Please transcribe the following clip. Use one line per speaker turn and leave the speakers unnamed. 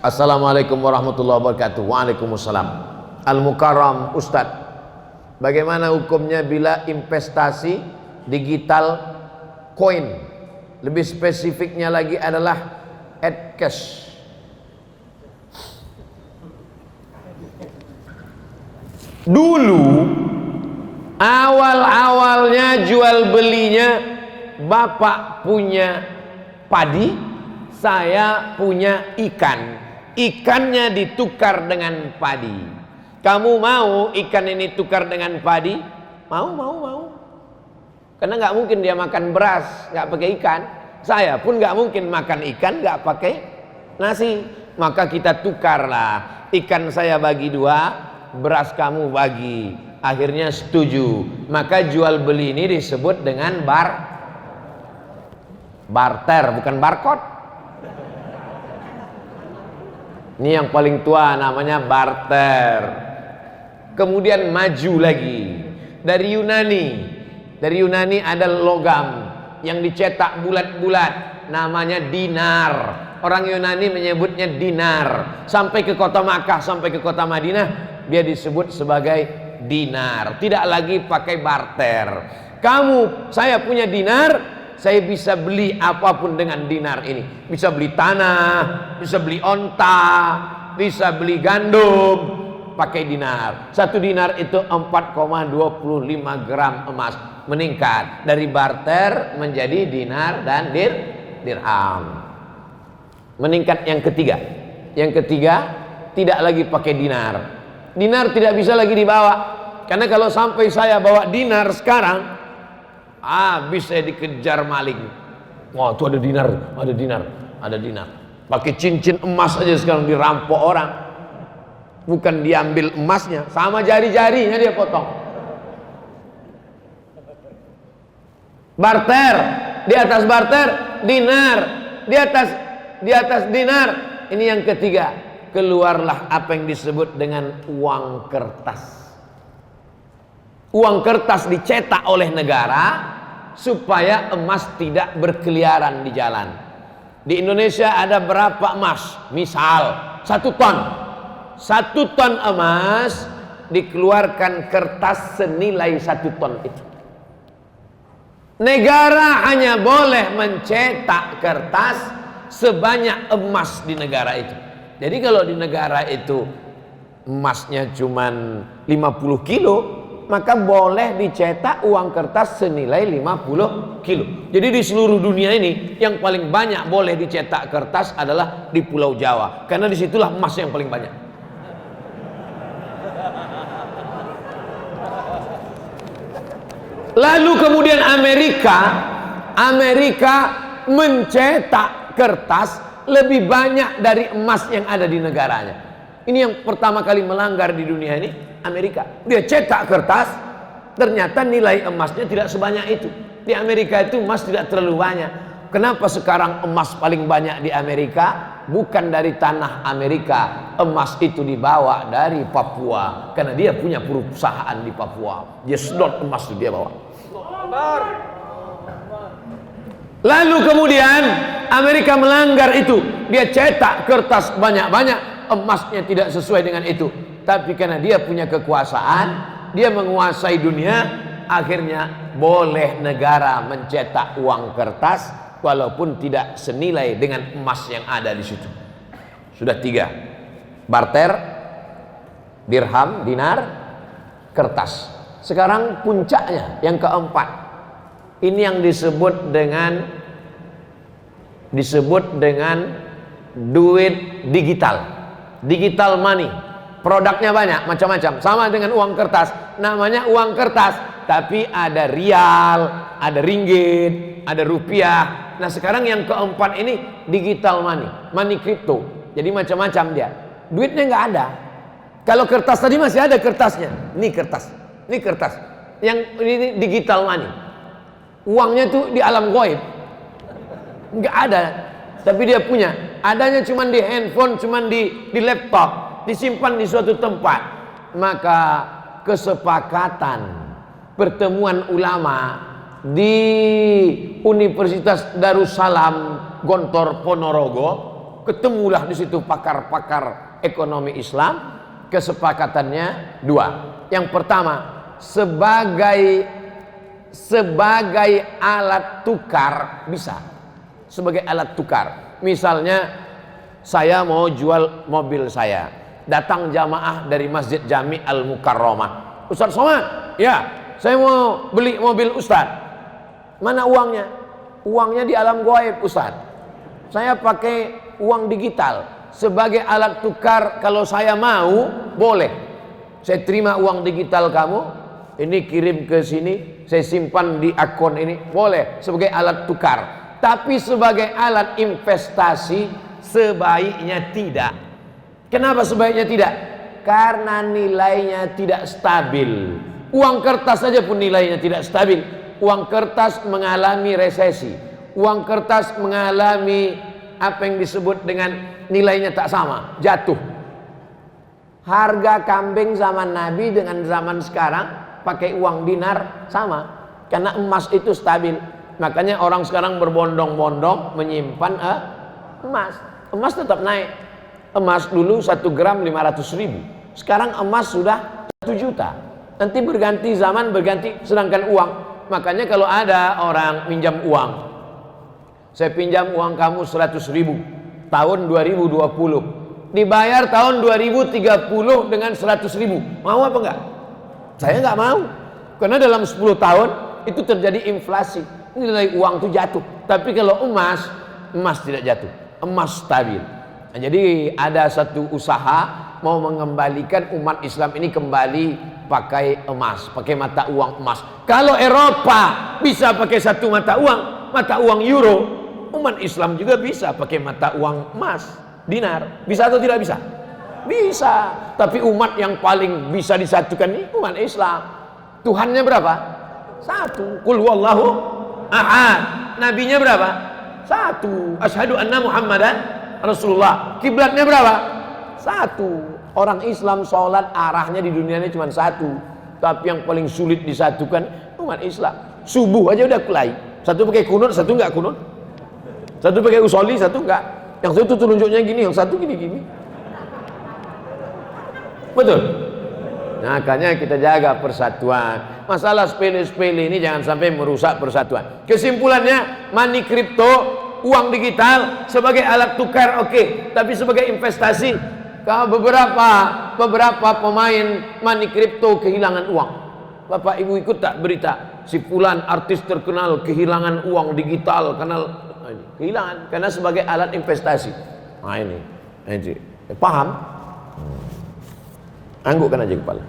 Assalamualaikum warahmatullahi wabarakatuh. Waalaikumsalam. Al-Mukarram Ustadz, bagaimana hukumnya bila investasi digital koin? Lebih spesifiknya lagi adalah cash. Dulu awal-awalnya jual belinya, bapak punya padi, saya punya ikan. Ikannya ditukar dengan padi. Kamu mau ikan ini tukar dengan padi? Mau. Karena nggak mungkin dia makan beras nggak pakai ikan. Saya pun nggak mungkin makan ikan nggak pakai nasi. Maka kita tukarlah. Ikan saya bagi 2, beras kamu bagi. Akhirnya setuju. Maka jual beli ini disebut dengan barter, bukan barcode. Ini yang paling tua, namanya barter. Kemudian maju lagi dari Yunani ada logam yang dicetak bulat-bulat, namanya dinar. Orang Yunani menyebutnya dinar. Sampai ke kota Makkah, sampai ke kota Madinah, dia disebut sebagai dinar. Tidak lagi pakai barter. Saya punya dinar, saya bisa beli apapun dengan dinar ini. Bisa beli tanah, bisa beli onta, bisa beli gandum, pakai dinar. 1 dinar itu 4,25 gram emas. Meningkat dari barter menjadi dinar dan dirham. Meningkat yang ketiga. Yang ketiga, tidak lagi pakai dinar. Dinar tidak bisa lagi dibawa. Karena kalau sampai saya bawa dinar sekarang, bisa dikejar maling. Wah, itu ada dinar. Pakai cincin emas aja sekarang dirampok orang. Bukan diambil emasnya, sama jari-jarinya dia potong. Barter, di atas barter dinar, di atas dinar. Ini yang ketiga, keluarlah apa yang disebut dengan uang kertas. Uang kertas dicetak oleh negara supaya emas tidak berkeliaran di jalan. Di Indonesia ada berapa emas? Misal 1 ton. 1 ton emas dikeluarkan kertas senilai 1 ton itu. Negara hanya boleh mencetak kertas sebanyak emas di negara itu. Jadi kalau di negara itu emasnya cuman 50 kilo, maka boleh dicetak uang kertas senilai 50 kilo. Jadi di seluruh dunia ini yang paling banyak boleh dicetak kertas adalah di Pulau Jawa, karena disitulah emas yang paling banyak. Lalu kemudian Amerika mencetak kertas lebih banyak dari emas yang ada di negaranya. Ini yang pertama kali melanggar di dunia ini, Amerika. Dia cetak kertas, ternyata nilai emasnya tidak sebanyak itu. Di Amerika itu emas tidak terlalu banyak. Kenapa sekarang emas paling banyak di Amerika? Bukan dari tanah Amerika. Emas itu dibawa dari Papua, karena dia punya perusahaan di Papua. Dia sedot emas itu dia bawa. Lalu kemudian Amerika melanggar itu. Dia cetak kertas banyak-banyak, emasnya tidak sesuai dengan itu. Tapi karena dia punya kekuasaan, dia menguasai dunia, akhirnya boleh negara mencetak uang kertas walaupun tidak senilai dengan emas yang ada di situ. Sudah 3. Barter, dirham, dinar, kertas. Sekarang puncaknya yang keempat. Ini yang disebut dengan duit digital. Digital money. Produknya banyak, macam-macam. Sama dengan uang kertas. Namanya uang kertas, tapi ada rial, ada ringgit, ada rupiah. Nah sekarang yang keempat ini digital money, money crypto. Jadi macam-macam dia. Duitnya nggak ada. Kalau kertas tadi masih ada kertasnya. Ini kertas. Yang ini digital money. Uangnya tuh di alam gaib. Nggak ada. Tapi dia punya. Adanya cuma di handphone, cuma di laptop. Disimpan di suatu tempat. Maka kesepakatan pertemuan ulama di Universitas Darussalam Gontor Ponorogo Ketemulah di situ pakar-pakar ekonomi Islam. Kesepakatannya dua. Yang pertama, sebagai alat tukar bisa. Sebagai alat tukar. Misalnya saya mau jual mobil saya. Datang jamaah dari Masjid Jami Al-Mukarramah. Ustaz Somad, ya, saya mau beli mobil Ustaz. Mana uangnya? Uangnya di alam gaib Ustaz. Saya pakai uang digital sebagai alat tukar. Kalau saya mau, boleh. Saya terima uang digital kamu, ini kirim ke sini, saya simpan di akun ini, boleh sebagai alat tukar. Tapi sebagai alat investasi sebaiknya tidak. Kenapa sebaiknya tidak? Karena nilainya tidak stabil. Uang kertas saja pun nilainya tidak stabil. Uang kertas mengalami resesi. Uang kertas mengalami apa yang disebut dengan nilainya tak sama, jatuh. Harga kambing zaman Nabi dengan zaman sekarang pakai uang dinar sama. Karena emas itu stabil. Makanya orang sekarang berbondong-bondong menyimpan emas. Emas tetap naik. Emas dulu 1 gram 500.000. Sekarang emas sudah 1 juta. Nanti berganti zaman, berganti. Sedangkan uang, makanya kalau ada orang minjam uang, saya pinjam uang kamu 100.000 tahun 2020, dibayar tahun 2030 dengan 100.000, mau apa enggak? Saya enggak mau. Karena dalam 10 tahun itu terjadi inflasi, nilai uang itu jatuh. Tapi kalau emas tidak jatuh, emas stabil. Nah, jadi ada satu usaha mau mengembalikan umat Islam ini kembali pakai emas, pakai mata uang emas. Kalau Eropa bisa pakai satu mata uang euro, umat Islam juga bisa pakai mata uang emas, dinar. Bisa atau tidak bisa? Bisa. Tapi umat yang paling bisa disatukan ini umat Islam. Tuhannya berapa? 1. Qul huwallahu ahad. Nabinya berapa? 1. Asyhadu anna Muhammadan Rasulullah. Kiblatnya berapa? 1. Orang Islam sholat arahnya di dunia ini cuma 1. Tapi yang paling sulit disatukan umat Islam. Subuh aja udah kulai. Satu pakai kunut, satu enggak kunut. Satu pakai usolli, satu enggak. Yang satu telunjuknya gini, yang satu gini-gini. Betul? Nah, makanya kita jaga persatuan. Masalah sepele-sepele ini jangan sampai merusak persatuan. Kesimpulannya, money crypto, uang digital sebagai alat tukar oke. Tapi sebagai investasi, kalau beberapa pemain money crypto kehilangan uang. Bapak Ibu ikut tak berita? Si fulan artis terkenal kehilangan uang digital karena kehilangan karena sebagai alat investasi. Nah ini paham? Anggukkan aja kepala.